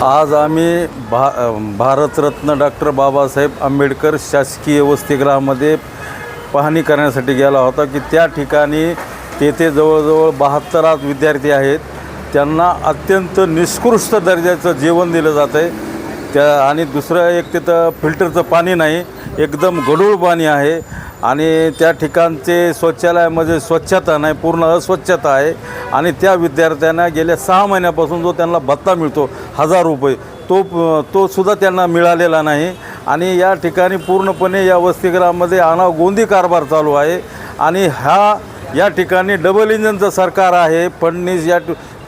आज आम्ही भारतरत्न डॉक्टर बाबासाहेब आंबेडकर शासकीय वसतिगृहामध्ये पाहणी करण्यासाठी गेला होता की त्या ठिकाणी तेथे जवळजवळ 72 विद्यार्थी आहेत. त्यांना अत्यंत निकृष्ट दर्जाचं जेवण दिलं जातं आहे. आणि दुसरं एक तिथं फिल्टरचं पाणी नाही, एकदम गढूळ पाणी आहे. आणि त्या ठिकाणचे शौचालयामध्ये स्वच्छता नाही, पूर्ण अस्वच्छता आहे. आणि त्या विद्यार्थ्यांना गेल्या 6 महिन्यापासून जो त्यांना भत्ता मिळतो 1000 रुपये, तो सुद्धा त्यांना मिळालेला नाही. आणि या ठिकाणी पूर्णपणे या वसतिगृहामध्ये अनागोंदी कारभार चालू आहे. आणि या ठिकाणी डबल इंजनचं सरकार आहे.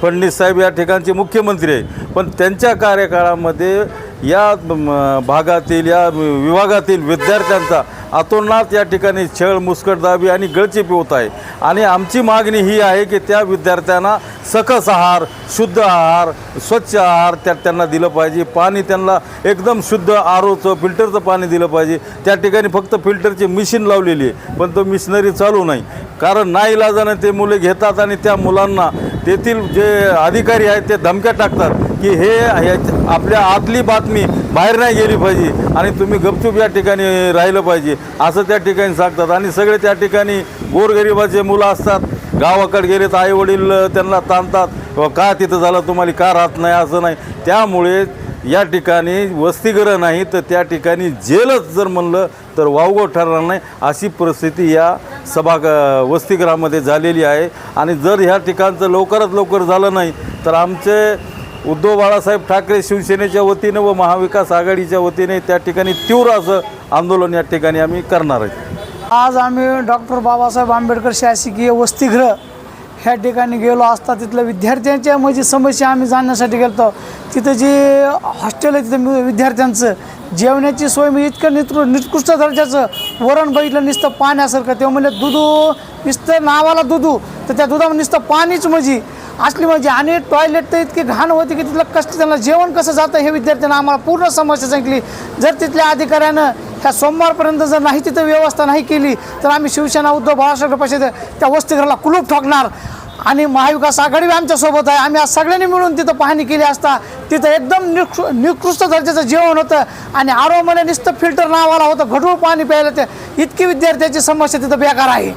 फडणवीस साहेब या ठिकाणचे मुख्यमंत्री आहे, पण त्यांच्या कार्यकाळामध्ये या भागातील या विभागातील विद्यार्थ्यांचा अतोनात या ठिकाणी छळ, मुस्कटदाबी आणि गळचेपी होत आहे. आणि आमची मागणी ही आहे की त्या विद्यार्थ्यांना सकस आहार, शुद्ध आहार, स्वच्छ आहार त्यांना दिलं पाहिजे. पाणी त्यांना एकदम शुद्ध आरोचं फिल्टरचं पाणी दिलं पाहिजे. त्या ठिकाणी फक्त फिल्टरची मशीन लावलेली आहे, पण तो मिशनरी चालू नाही. कारण नाईलाजानं ते मुले घेतात आणि त्या मुलांना तेथील जे अधिकारी आहेत ते धमक्या टाकतात की आपल्या आतली बातमी बाहेर नाही गेली पाहिजे आणि तुम्ही गपचूप या ठिकाणी राहिलं पाहिजे असं त्या ठिकाणी सांगतात. आणि सगळे त्या ठिकाणी गोरगरिबाचे मुलं असतात, गावाकडे गेले तर आईवडील त्यांना ताणतात, का तिथं झालं, तुम्हाला का राहत नाही, असं नाही. त्यामुळे या ठिकाणी वसतिगृह नाही तर त्या ठिकाणी जेलच जर म्हणलं तर वावगं ठरणार नाही, अशी परिस्थिती या वसतिगृहामध्ये झालेली आहे. आणि जर ह्या ठिकाणचं लवकरात लवकर झालं नाही तर आमचे उद्धव बाळासाहेब ठाकरे शिवसेनेच्या वतीनं व महाविकास आघाडीच्या वतीने त्या ठिकाणी तीव्र असं आंदोलन या ठिकाणी आम्ही करणार आहे. आज आम्ही डॉक्टर बाबासाहेब आंबेडकर शासकीय वसतिगृह ह्या ठिकाणी गेलो असता तिथल्या विद्यार्थ्यांच्या म्हणजे समस्या आम्ही जाणण्यासाठी गेलो. तिथं जे हॉस्टेल आहे तिथं विद्यार्थ्यांचं जेवणाची सोय म्हणजे इतकं निकृष्ट दर्जाचं वरण बघितलं, नुसतं पाण्यासारखं. ते म्हणजे नुसतं नावाला दूध, तर त्या दुधामध्ये नुसतं पाणीच म्हणजे असली म्हणजे. आणि टॉयलेट तर इतकी घाण होती की तिथलं कष्ट, त्यांना जेवण कसं जातं हे विद्यार्थ्यांना आम्हाला पूर्ण समस्या सांगितली. जर तिथल्या अधिकाऱ्यानं ह्या सोमवारपर्यंत जर नाही तिथं व्यवस्था नाही केली तर आम्ही शिवसेना उद्धव बाळासाहेब ठाकरे त्या वसतिगृहाला कुलूप ठोकणार. आणि महाविकास आघाडी आमच्यासोबत आहे. आम्ही आज सगळ्यांनी मिळून तिथं पाहणी केली असता तिथं एकदम निकृष्ट दर्जाचं जेवण होतं आणि आरोमध्ये नुसतं फिल्टर नावाला होतं, गढूळ पाणी प्यायला. ते इतकी विद्यार्थ्याची समस्या तिथं बेकार आहे.